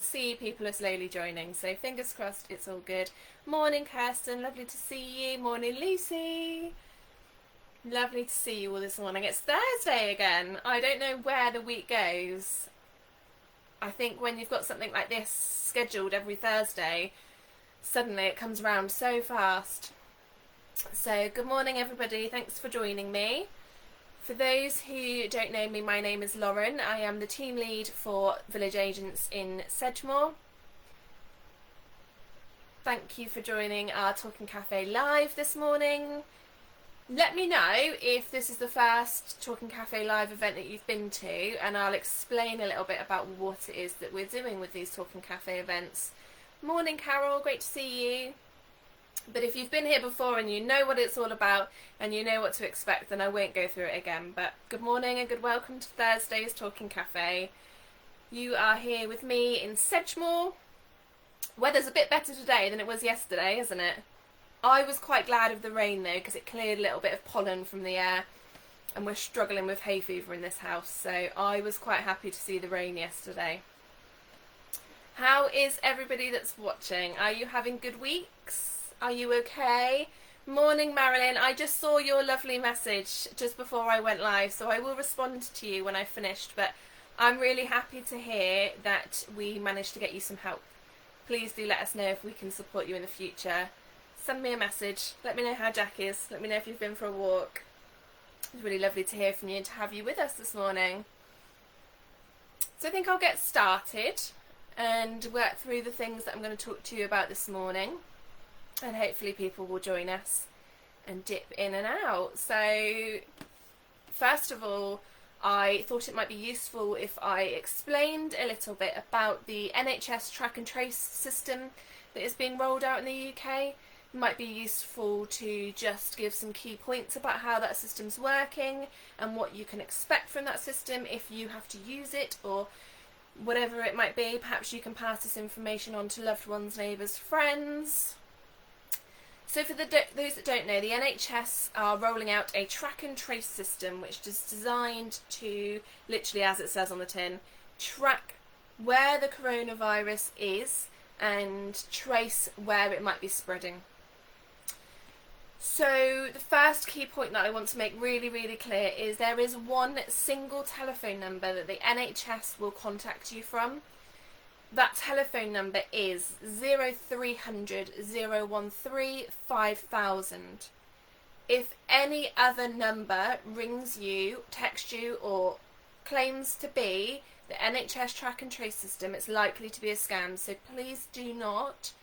see people are slowly joining, so fingers crossed it's all good. Morning Kirsten, lovely to see you. Morning Lucy. Lovely to see you all this morning. It's Thursday again. I don't know where the week goes. I think when you've got something like this scheduled every Thursday, suddenly it comes around so fast. So good morning everybody, thanks for joining me. For those who don't know me, my name is Lauren. I am the team lead for Village Agents in Sedgemoor. Thank you for joining our Talking Cafe live this morning. Let me know if this is the first Talking Cafe live event that you've been to, and I'll explain a little bit about what it is that we're doing with these Talking Cafe events. Morning Carol, great to see you. But if you've been here before and you know what it's all about and you know what to expect, then I won't go through it again. But good morning and good welcome to Thursday's Talking Cafe. You are here with me in Sedgemoor. Weather's a bit better today than it was yesterday, isn't it? I was quite glad of the rain though, because it cleared a little bit of pollen from the air, and we're struggling with hay fever in this house, so I was quite happy to see the rain yesterday. How is everybody that's watching? Are you having good weeks? Are you okay? Morning Marilyn, I just saw your lovely message just before I went live, so I will respond to you when I've finished, but I'm really happy to hear that we managed to get you some help. Please do let us know if we can support you in the future. Send me a message, let me know how Jack is, let me know if you've been for a walk. It's really lovely to hear from you and to have you with us this morning. So I think I'll get started and work through the things that I'm going to talk to you about this morning. And hopefully people will join us and dip in and out. So first of all, I thought it might be useful if I explained a little bit about the NHS track and trace system that is being rolled out in the UK. It might be useful to just give some key points about how that system's working and what you can expect from that system if you have to use it, or whatever it might be. Perhaps you can pass this information on to loved ones, neighbours, friends. So for those that don't know, the NHS are rolling out a track and trace system which is designed to, literally as it says on the tin, track where the coronavirus is and trace where it might be spreading. So the first key point that I want to make really, really clear is there is one single telephone number that the NHS will contact you from. That telephone number is 0300 013 5000. If any other number rings you, texts you, or claims to be the NHS track and trace system, it's likely to be a scam. So please do not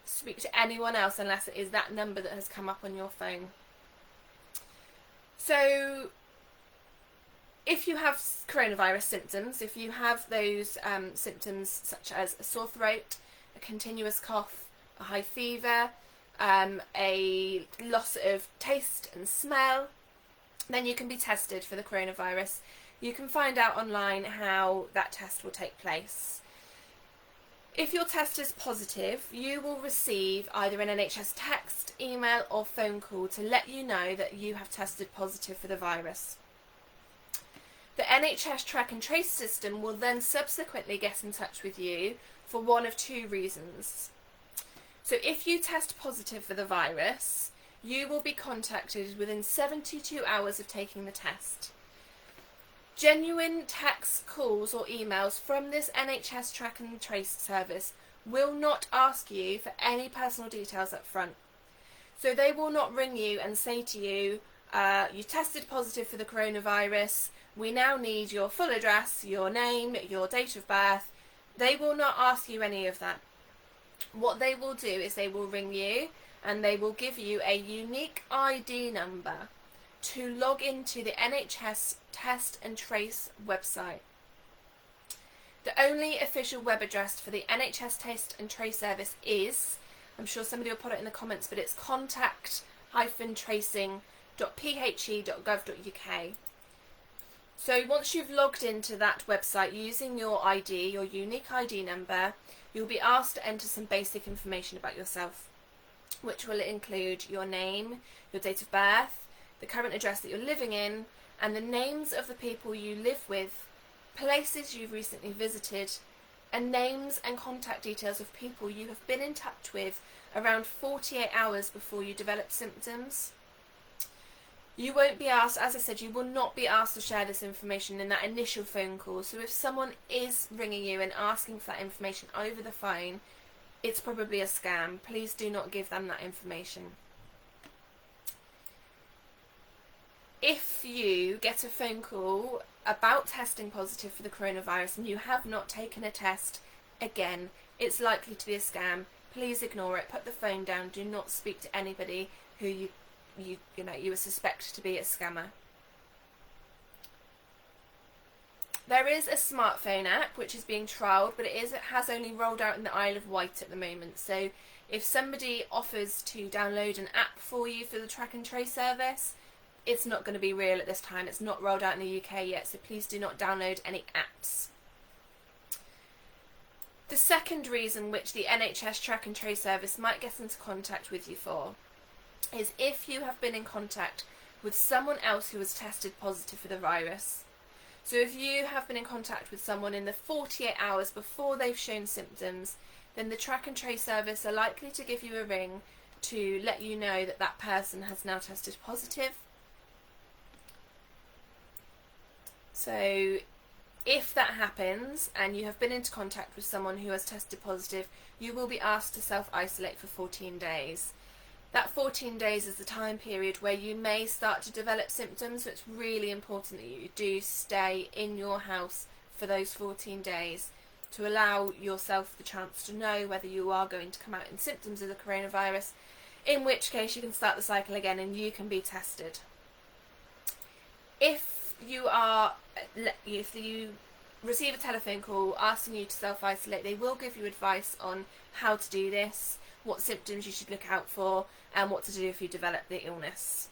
speak to anyone else unless it is that number that has come up on your phone. So if you have coronavirus symptoms, if you have those symptoms such as a sore throat, a continuous cough, a high fever, a loss of taste and smell, then you can be tested for the coronavirus. You can find out online how that test will take place. If your test is positive, you will receive either an NHS text, email or phone call to let you know that you have tested positive for the virus. The NHS track and trace system will then subsequently get in touch with you for one of two reasons. So if you test positive for the virus, you will be contacted within 72 hours of taking the test. Genuine texts, calls or emails from this NHS track and trace service will not ask you for any personal details up front. So they will not ring you and say to you, you tested positive for the coronavirus, we now need your full address, your name, your date of birth. They will not ask you any of that. What they will do is they will ring you and they will give you a unique ID number to log into the NHS Test and Trace website. The only official web address for the NHS Test and Trace service is, I'm sure somebody will put it in the comments, but it's contact-tracing.phe.gov.uk. So once you've logged into that website using your ID, your unique ID number, you'll be asked to enter some basic information about yourself, which will include your name, your date of birth, the current address that you're living in, and the names of the people you live with, places you've recently visited, and names and contact details of people you have been in touch with around 48 hours before you develop symptoms. You won't be asked, as I said, you will not be asked to share this information in that initial phone call. So if someone is ringing you and asking for that information over the phone, it's probably a scam. Please do not give them that information. If you get a phone call about testing positive for the coronavirus and you have not taken a test, again, it's likely to be a scam. Please ignore it. Put the phone down. Do not speak to anybody who you suspect to be a scammer. There is a smartphone app which is being trialled, but it has only rolled out in the Isle of Wight at the moment. So if somebody offers to download an app for you for the track and trace service, it's not going to be real at this time. It's not rolled out in the UK yet, so please do not download any apps. The second reason which the NHS track and trace service might get into contact with you for is if you have been in contact with someone else who has tested positive for the virus. So if you have been in contact with someone in the 48 hours before they've shown symptoms, then the track and trace service are likely to give you a ring to let you know that that person has now tested positive. So if that happens and you have been into contact with someone who has tested positive, you will be asked to self-isolate for 14 days. That 14 days is the time period where you may start to develop symptoms, so it's really important that you do stay in your house for those 14 days to allow yourself the chance to know whether you are going to come out in symptoms of the coronavirus, in which case you can start the cycle again and you can be tested. If you receive a telephone call asking you to self-isolate, they will give you advice on how to do this, what symptoms you should look out for, and what to do if you develop the illness.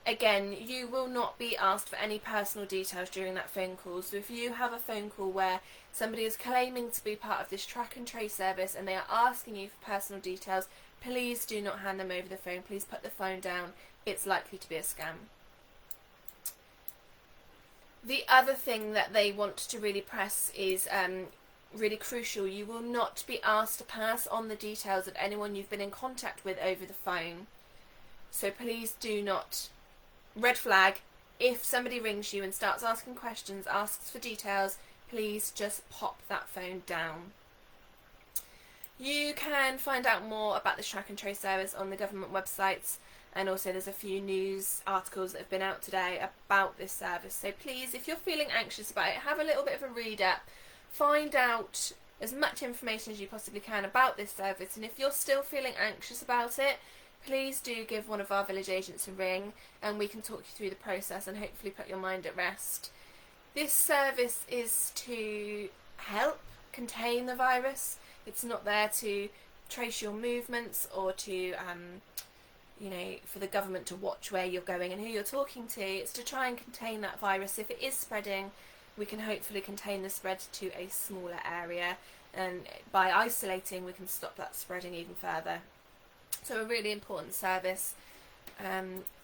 Again, you will not be asked for any personal details during that phone call, so if you have a phone call where somebody is claiming to be part of this track and trace service and they are asking you for personal details, please do not hand them over the phone. Please put the phone down. It's likely to be a scam. The other thing that they want to really press is really crucial. You will not be asked to pass on the details of anyone you've been in contact with over the phone. So please do not. Red flag, if somebody rings you and starts asking questions, asks for details, please just pop that phone down. You can find out more about this track and trace service on the government websites, and also there's a few news articles that have been out today about this service. So please, if you're feeling anxious about it, have a little bit of a read up, find out as much information as you possibly can about this service, and if you're still feeling anxious about it, please do give one of our village agents a ring and we can talk you through the process and hopefully put your mind at rest. This service is to help contain the virus. It's not there to trace your movements or to for the government to watch where you're going and who you're talking to. It's to try and contain that virus. If it is spreading, we can hopefully contain the spread to a smaller area, and by isolating we can stop that spreading even further. So a really important service.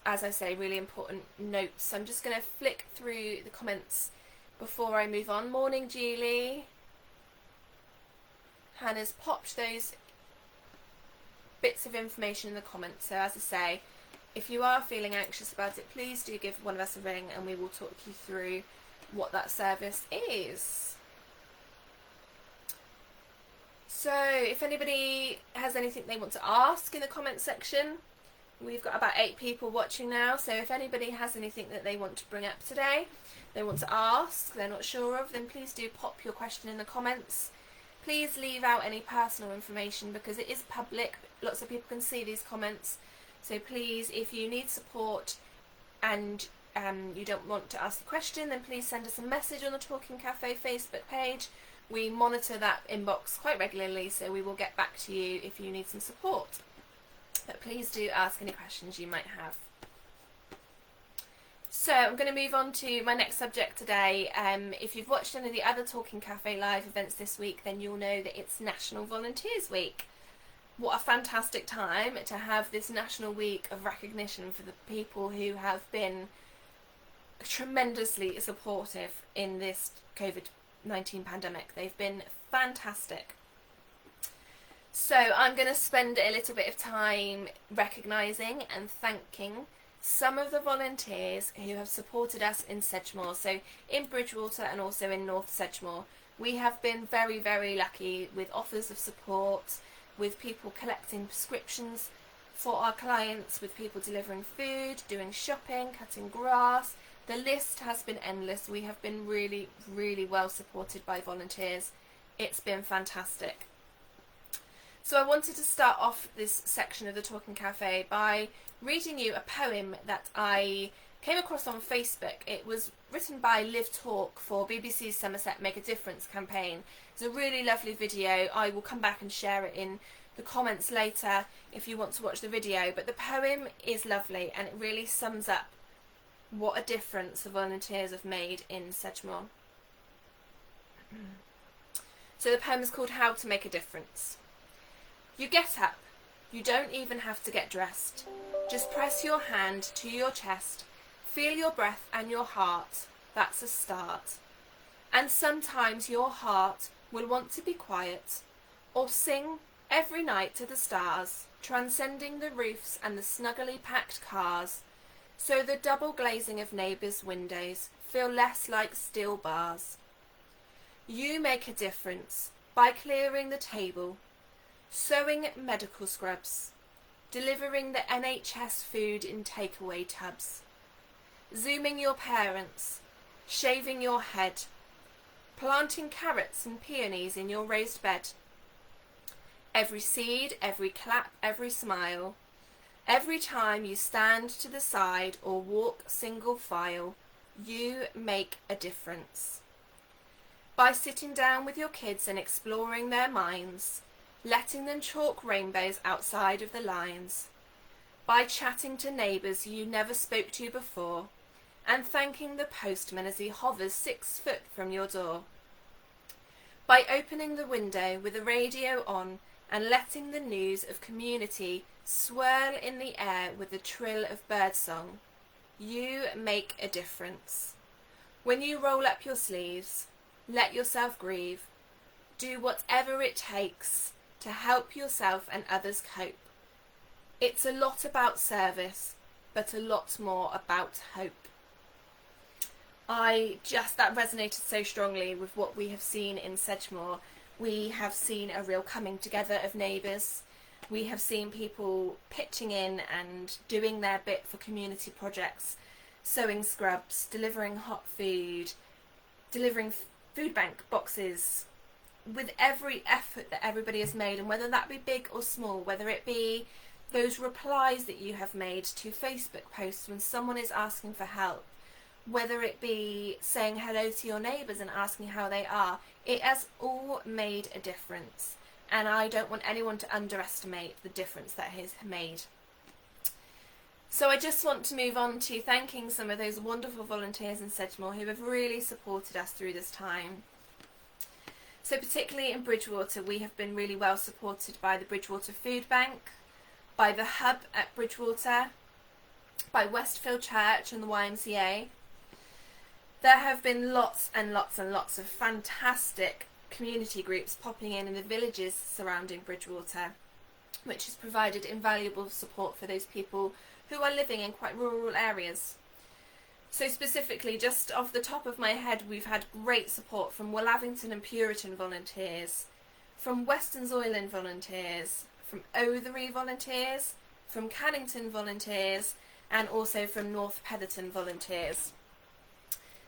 As I say, really important notes. I'm just going to flick through the comments before I move on. Morning, Julie. Hannah's popped those bits of information in the comments. So as I say, if you are feeling anxious about it, please do give one of us a ring and we will talk you through what that service is. So if anybody has anything they want to ask in the comment section, we've got about 8 people watching now, so if anybody has anything that they want to bring up today, they want to ask, they're not sure of, then please do pop your question in the comments. Please leave out any personal information because it is public. Lots of people can see these comments. So please, if you need support and you don't want to ask the question, then please send us a message on the Talking Cafe Facebook page. We monitor that inbox quite regularly, so we will get back to you if you need some support. But please do ask any questions you might have. So I'm going to move on to my next subject today. If you've watched any of the other Talking Cafe live events this week, then you'll know that it's National Volunteers Week. What a fantastic time to have this National Week of recognition for the people who have been tremendously supportive in this COVID COVID-19 pandemic. They've been fantastic. So I'm going to spend a little bit of time recognising and thanking some of the volunteers who have supported us in Sedgemoor. So in Bridgewater and also in North Sedgemoor, we have been very, very lucky with offers of support, with people collecting prescriptions for our clients, with people delivering food, doing shopping, cutting grass. The list has been endless. We have been really, really well supported by volunteers. It's been fantastic. So I wanted to start off this section of the Talking Cafe by reading you a poem that I came across on Facebook. It was written by Live Talk for BBC's Somerset Make a Difference campaign. It's a really lovely video. I will come back and share it in the comments later if you want to watch the video. But the poem is lovely and it really sums up what a difference the volunteers have made in Sedgemoor. So the poem is called How to Make a Difference. You get up. You don't even have to get dressed. Just press your hand to your chest. Feel your breath and your heart. That's a start. And sometimes your heart will want to be quiet or sing every night to the stars, transcending the roofs and the snuggly packed cars, so the double glazing of neighbours' windows feel less like steel bars. You make a difference by clearing the table, sewing medical scrubs, delivering the NHS food in takeaway tubs, zooming your parents, shaving your head, planting carrots and peonies in your raised bed. Every seed, every clap, every smile, every time you stand to the side or walk single file, you make a difference. By sitting down with your kids and exploring their minds, letting them chalk rainbows outside of the lines, by chatting to neighbours you never spoke to before, and thanking the postman as he hovers 6 foot from your door. By opening the window with the radio on and letting the news of community swirl in the air with the trill of birdsong, you make a difference. When you roll up your sleeves, let yourself grieve, do whatever it takes to help yourself and others cope. It's a lot about service, but a lot more about hope. That resonated so strongly with what we have seen in Sedgemoor. We have seen a real coming together of neighbours. We have seen people pitching in and doing their bit for community projects, sewing scrubs, delivering hot food, delivering food bank boxes, with every effort that everybody has made, and whether that be big or small, whether it be those replies that you have made to Facebook posts when someone is asking for help, whether it be saying hello to your neighbours and asking how they are, it has all made a difference. And I don't want anyone to underestimate the difference that it has made. So I just want to move on to thanking some of those wonderful volunteers in Sedgemoor who have really supported us through this time. So particularly in Bridgewater, we have been really well supported by the Bridgewater Food Bank, by the Hub at Bridgewater, by Westfield Church and the YMCA. There have been lots and lots and lots of fantastic community groups popping in the villages surrounding Bridgewater, which has provided invaluable support for those people who are living in quite rural areas. So specifically, just off the top of my head, we've had great support from Wellavington and Puriton volunteers, from Western Zoyland volunteers, from Othery volunteers, from Cannington volunteers, and also from North Petherton volunteers.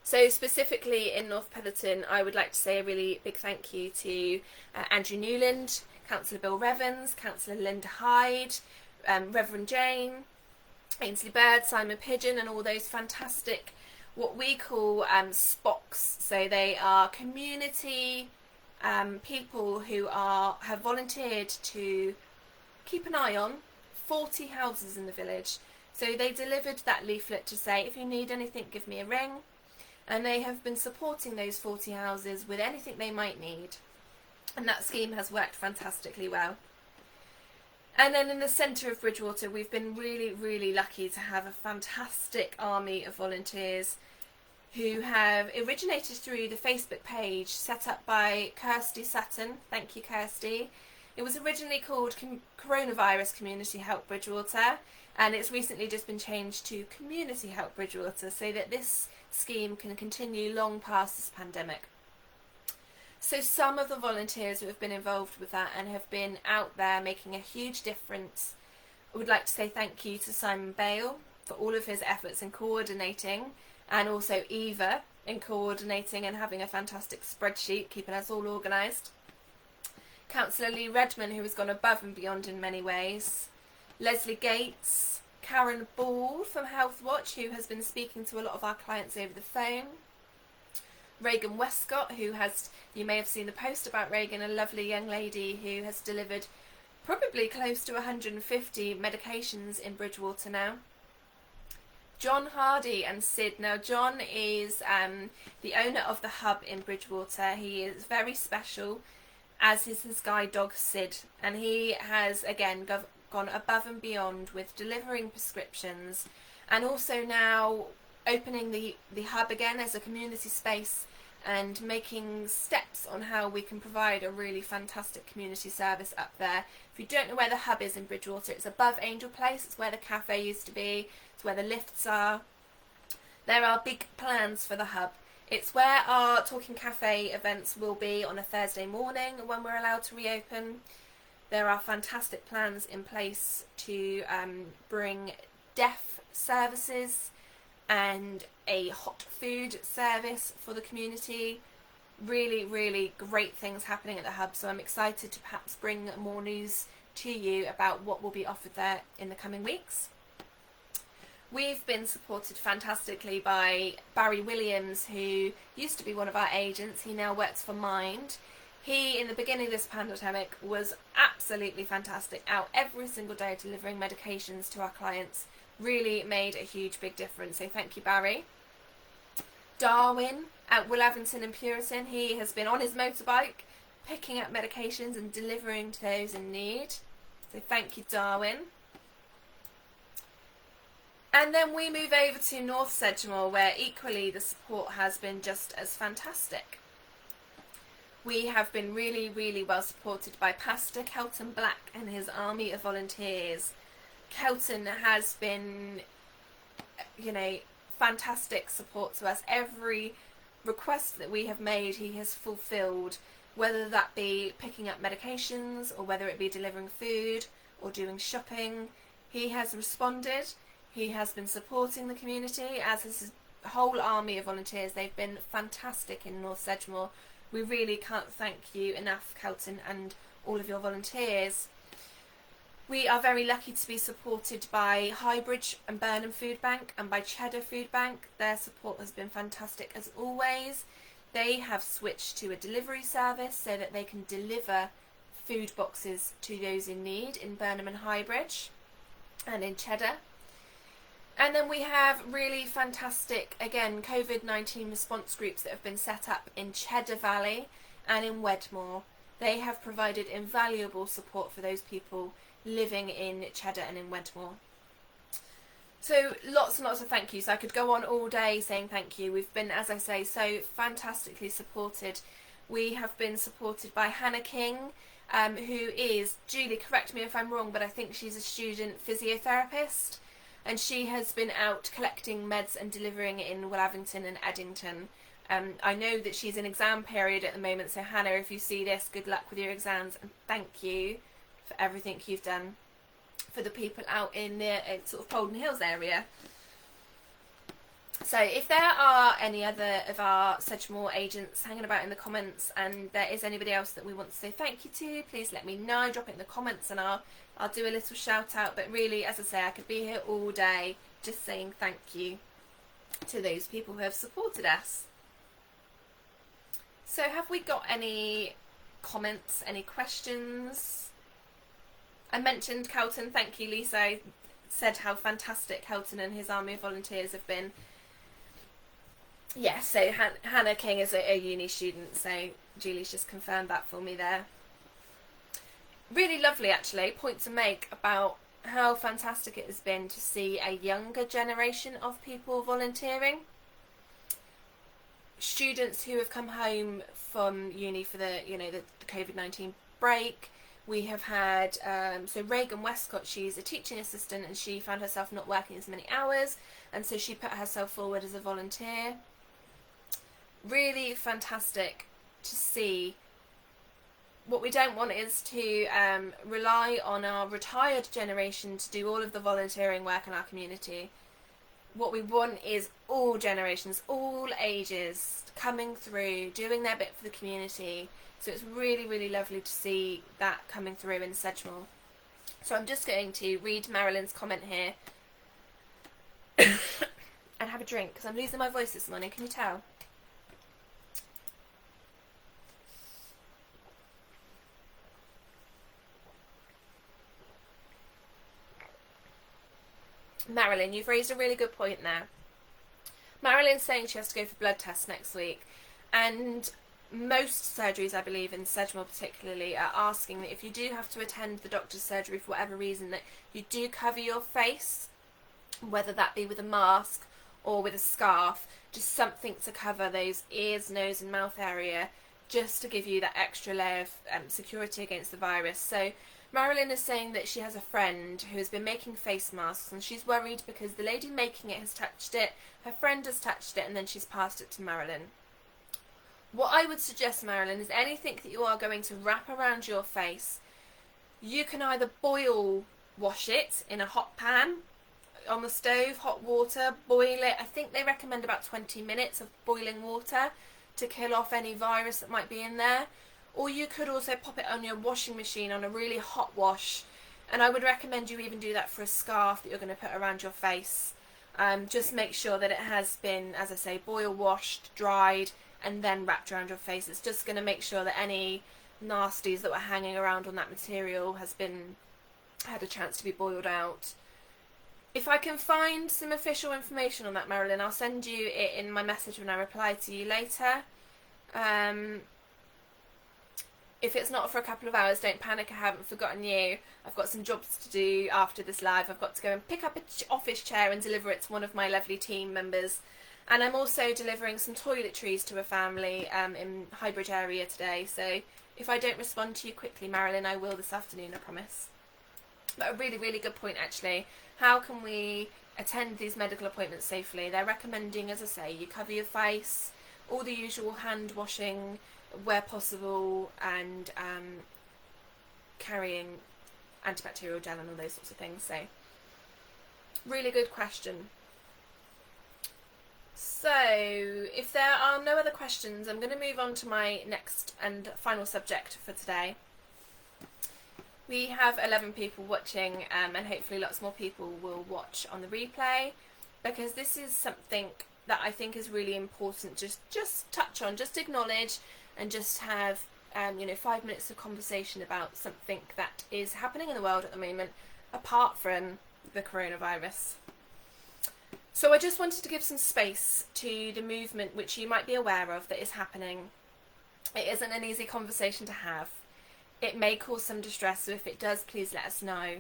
So specifically in North Petherton, I would like to say a really big thank you to Andrew Newland, Councillor Bill Revens, Councillor Linda Hyde, Reverend Jane, Ainsley Bird, Simon Pigeon, and all those fantastic, what we call SPOCs. So they are community people who have volunteered to keep an eye on 40 houses in the village. So they delivered that leaflet to say, if you need anything, give me a ring. And they have been supporting those 40 houses with anything they might need. And that scheme has worked fantastically well. And then in the centre of Bridgewater, we've been really, really lucky to have a fantastic army of volunteers who have originated through the Facebook page set up by Kirsty Sutton. Thank you, Kirsty. It was originally called Coronavirus Community Help Bridgewater, and it's recently just been changed to Community Help Bridgewater so that this scheme can continue long past this pandemic. So some of the volunteers who have been involved with that and have been out there making a huge difference, I would like to say thank you to Simon Bale for all of his efforts in coordinating, and also Eva in coordinating and having a fantastic spreadsheet, keeping us all organised. Councillor Lee Redman, who has gone above and beyond in many ways. Leslie Gates, Karen Ball from Health Watch, who has been speaking to a lot of our clients over the phone. Reagan Westcott, who has, you may have seen the post about Reagan, a lovely young lady who has delivered probably close to 150 medications in Bridgewater now. John Hardy and Sid. Now John is the owner of the hub in Bridgewater. He is very special, as is his guide dog Sid, and he has again gone above and beyond with delivering prescriptions, and also now opening the hub again as a community space and making steps on how we can provide a really fantastic community service up there. If you don't know where the hub is in Bridgewater, it's above Angel Place. It's where the cafe used to be. It's where the lifts are. There are big plans for the hub. It's where our Talking Cafe events will be on a Thursday morning when we're allowed to reopen. There are fantastic plans in place to bring deaf services and a hot food service for the community. Really, really great things happening at the hub, so I'm excited to perhaps bring more news to you about what will be offered there in the coming weeks. We've been supported fantastically by Barry Williams, who used to be one of our agents. He now works for Mind. He, in the beginning of this pandemic, was absolutely fantastic, out every single day delivering medications to our clients. Really made a huge, big difference, so thank you, Barry. Darwin at Willavington and Puritan, he has been on his motorbike picking up medications and delivering to those in need, so thank you, Darwin. And then we move over to North Sedgemoor, where equally the support has been just as fantastic. We have been really, really well supported by Pastor Kelton Black and his army of volunteers. Kelton has been, fantastic support to us. Every request that we have made, he has fulfilled, whether that be picking up medications or whether it be delivering food or doing shopping. He has responded. He has been supporting the community, as has his whole army of volunteers. They've been fantastic in North Sedgemoor. We really can't thank you enough, Kelton, and all of your volunteers. We are very lucky to be supported by Highbridge and Burnham Food Bank and by Cheddar Food Bank. Their support has been fantastic as always. They have switched to a delivery service so that they can deliver food boxes to those in need in Burnham and Highbridge and in Cheddar. And then we have really fantastic, again, COVID-19 response groups that have been set up in Cheddar Valley and in Wedmore. They have provided invaluable support for those people living in Cheddar and in Wedmore. So lots and lots of thank yous. I could go on all day saying thank you. We've been, as I say, so fantastically supported. We have been supported by Hannah King, who is, Julie, correct me if I'm wrong, but I think she's a student physiotherapist. And she has been out collecting meds and delivering in Willavington and Eddington. I know that she's in exam period at the moment, so Hannah, if you see this, good luck with your exams, and thank you for everything you've done for the people out in the sort of Polden Hills area. So if there are any other of our Sedgemoor agents hanging about in the comments, and there is anybody else that we want to say thank you to, please let me know. Drop it in the comments and I'll do a little shout out. But really, as I say, I could be here all day just saying thank you to those people who have supported us. So have we got any comments, any questions? I mentioned Kelton. Thank you, Lisa. I said how fantastic Kelton and his army of volunteers have been. Yes, so Hannah King is a uni student, so Julie's just confirmed that for me there. Really lovely, actually, point to make about how fantastic it has been to see a younger generation of people volunteering. students who have come home from uni for the COVID-19 break. We have had so Reagan Westcott, she's a teaching assistant and she found herself not working as many hours, and so she put herself forward as a volunteer. Really fantastic to see. What we don't want is to rely on our retired generation to do all of the volunteering work in our community. What we want is all generations, all ages coming through, doing their bit for the community. So it's really, really lovely to see that coming through in Sedgemoor. So I'm just going to read Marilyn's comment here and have a drink because I'm losing my voice this morning. Can you tell? Marilyn, you've raised a really good point there. Marilyn's saying she has to go for blood tests next week, and most surgeries, I believe, in Sedgemoor particularly, are asking that if you do have to attend the doctor's surgery for whatever reason, that you do cover your face, whether that be with a mask or with a scarf, just something to cover those ears, nose and mouth area, just to give you that extra layer of security against the virus. So Marilyn is saying that she has a friend who has been making face masks and she's worried because the lady making it has touched it, her friend has touched it, and then she's passed it to Marilyn. What I would suggest, Marilyn, is anything that you are going to wrap around your face, you can either boil wash it in a hot pan on the stove, hot water, boil it. I think they recommend about 20 minutes of boiling water to kill off any virus that might be in there. Or you could also pop it on your washing machine on a really hot wash. And I would recommend you even do that for a scarf that you're going to put around your face. Just make sure that it has been, as I say, boil washed, dried, and then wrapped around your face. It's just going to make sure that any nasties that were hanging around on that material had a chance to be boiled out. If I can find some official information on that, Marilyn, I'll send you it in my message when I reply to you later. If it's not for a couple of hours, don't panic, I haven't forgotten you. I've got some jobs to do after this live. I've got to go and pick up an office chair and deliver it to one of my lovely team members. And I'm also delivering some toiletries to a family in Highbridge area today. So if I don't respond to you quickly, Marilyn, I will this afternoon, I promise. But a really, really good point, actually. How can we attend these medical appointments safely? They're recommending, as I say, you cover your face, all the usual hand washing where possible, and carrying antibacterial gel and all those sorts of things. So really good question. So if there are no other questions, I'm going to move on to my next and final subject for today. We have 11 people watching, and hopefully lots more people will watch on the replay, because this is something that I think is really important. Just touch on, just acknowledge, and just have 5 minutes of conversation about something that is happening in the world at the moment, apart from the coronavirus. So I just wanted to give some space to the movement which you might be aware of that is happening. It isn't an easy conversation to have. It may cause some distress, so if it does, please let us know.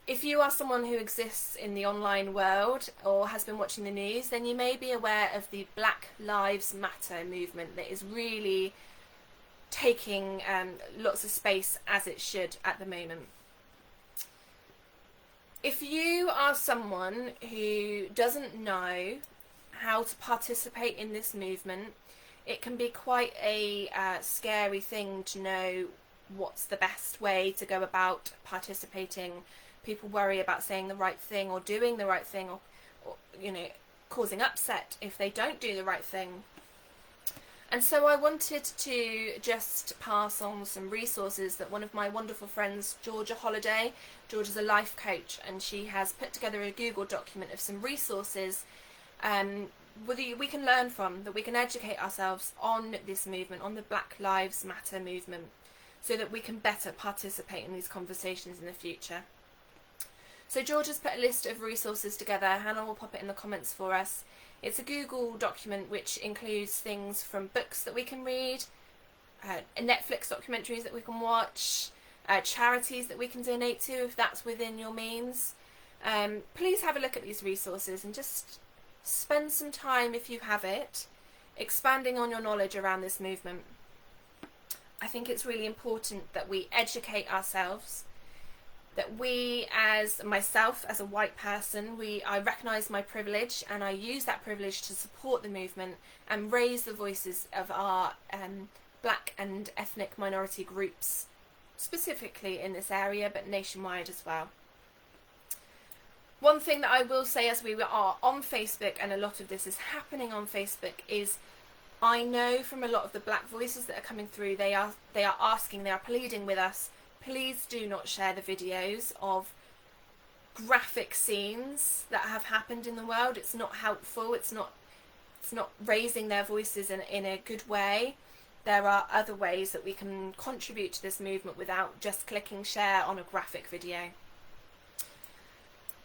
If you are someone who exists in the online world or has been watching the news, then you may be aware of the Black Lives Matter movement that is really taking lots of space, as it should at the moment. If you are someone who doesn't know how to participate in this movement, it can be quite a scary thing to know what's the best way to go about participating. People worry about saying the right thing or doing the right thing, or causing upset if they don't do the right thing. And so I wanted to just pass on some resources that one of my wonderful friends, Georgia Holiday, Georgia's a life coach, and she has put together a Google document of some resources we can learn from, that we can educate ourselves on this movement, on the Black Lives Matter movement, so that we can better participate in these conversations in the future. So George has put a list of resources together. Hannah will pop it in the comments for us. It's a Google document which includes things from books that we can read, Netflix documentaries that we can watch, charities that we can donate to if that's within your means. Please have a look at these resources and just spend some time, if you have it, expanding on your knowledge around this movement. I think it's really important that we educate ourselves, that we, as myself, as a white person, I recognise my privilege, and I use that privilege to support the movement and raise the voices of our black and ethnic minority groups, specifically in this area, but nationwide as well. One thing that I will say, as we are on Facebook, and a lot of this is happening on Facebook, is I know from a lot of the black voices that are coming through, they are pleading with us, please do not share the videos of graphic scenes that have happened in the world. It's not helpful. It's not raising their voices in a good way. There are other ways that we can contribute to this movement without just clicking share on a graphic video.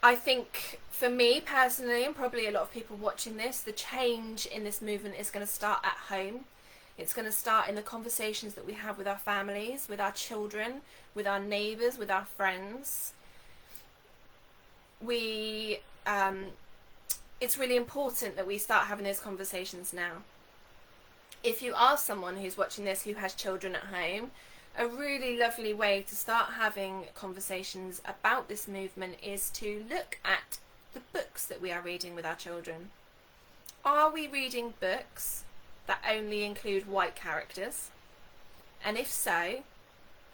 I think for me personally, and probably a lot of people watching this, the change in this movement is going to start at home. It's going to start in the conversations that we have with our families, with our children, with our neighbours, with our friends. It's really important that we start having those conversations now. If you are someone who's watching this who has children at home, a really lovely way to start having conversations about this movement is to look at the books that we are reading with our children. Are we reading books that only include white characters? And if so,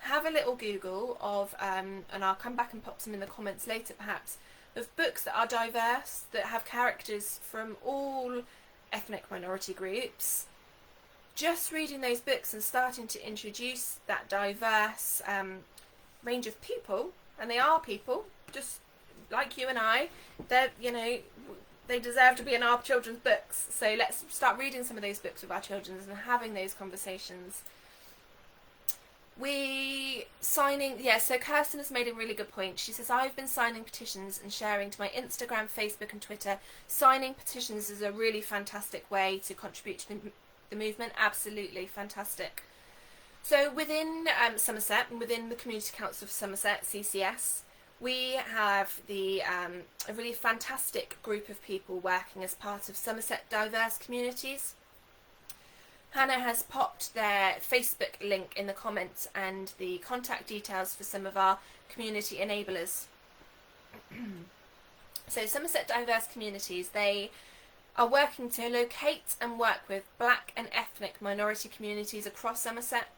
have a little Google of, and I'll come back and pop some in the comments later perhaps, of books that are diverse, that have characters from all ethnic minority groups. Just reading those books and starting to introduce that diverse range of people, and they are people, just like you and I, they deserve to be in our children's books. So let's start reading some of those books with our children and having those conversations. So Kirsten has made a really good point. She says, I've been signing petitions and sharing to my Instagram, Facebook and Twitter. Signing petitions is a really fantastic way to contribute to the movement. Absolutely fantastic. So within Somerset, and within the Community Council of Somerset, CCS, we have a really fantastic group of people working as part of Somerset Diverse Communities. Hannah has popped their Facebook link in the comments and the contact details for some of our community enablers. So Somerset Diverse Communities, they are working to locate and work with black and ethnic minority communities across Somerset.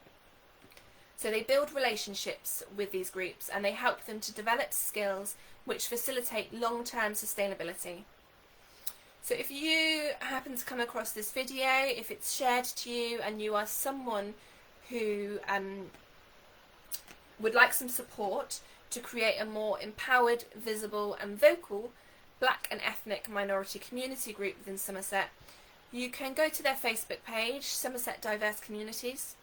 So they build relationships with these groups and they help them to develop skills which facilitate long-term sustainability. So if you happen to come across this video, if it's shared to you and you are someone who would like some support to create a more empowered, visible and vocal black and ethnic minority community group within Somerset, you can go to their Facebook page, Somerset Diverse Communities.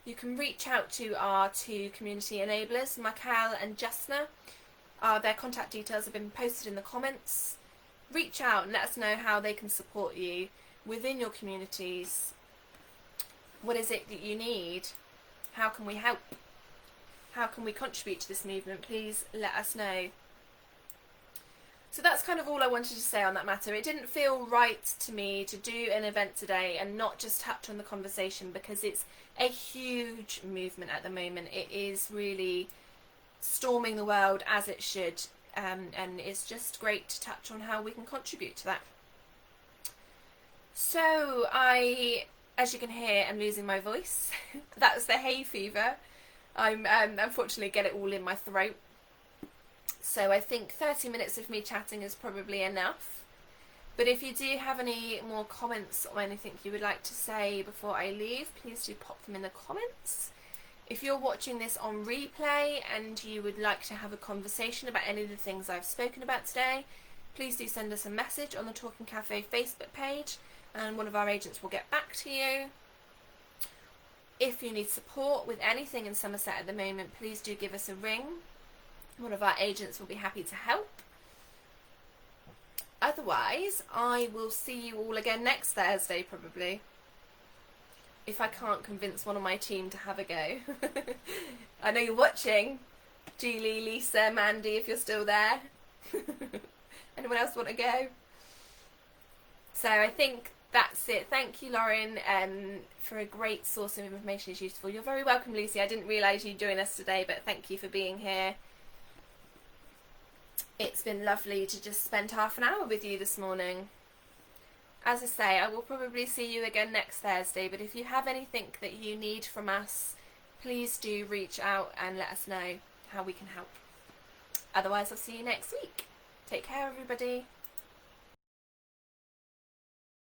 You can reach out to our two community enablers, Michael and Justna. Their contact details have been posted in the comments. Reach out and let us know how they can support you within your communities. What is it that you need? How can we help? How can we contribute to this movement? Please let us know. So that's kind of all I wanted to say on that matter. It didn't feel right to me to do an event today and not just touch on the conversation, because it's a huge movement at the moment. It is really storming the world as it should, and it's just great to touch on how we can contribute to that. So as you can hear, I'm losing my voice. That's the hay fever. I'm unfortunately get it all in my throat. So I think 30 minutes of me chatting is probably enough. But if you do have any more comments or anything you would like to say before I leave, please do pop them in the comments. If you're watching this on replay and you would like to have a conversation about any of the things I've spoken about today, please do send us a message on the Talking Cafe Facebook page and one of our agents will get back to you. If you need support with anything in Somerset at the moment, please do give us a ring. One of our agents will be happy to help. Otherwise, I will see you all again next Thursday probably, if I can't convince one of my team to have a go. I know you're watching. Julie, Lisa, Mandy, if you're still there. Anyone else want to go? So I think That's it. Thank you, Lauren, for a great source of information. Is useful. You're very welcome, Lucy. I didn't realise you'd join us today, but thank you for being here. It's been lovely to just spend half an hour with you this morning. As I say, I will probably see you again next Thursday, but if you have anything that you need from us, please do reach out and let us know how we can help. Otherwise, I'll see you next week. Take care, everybody.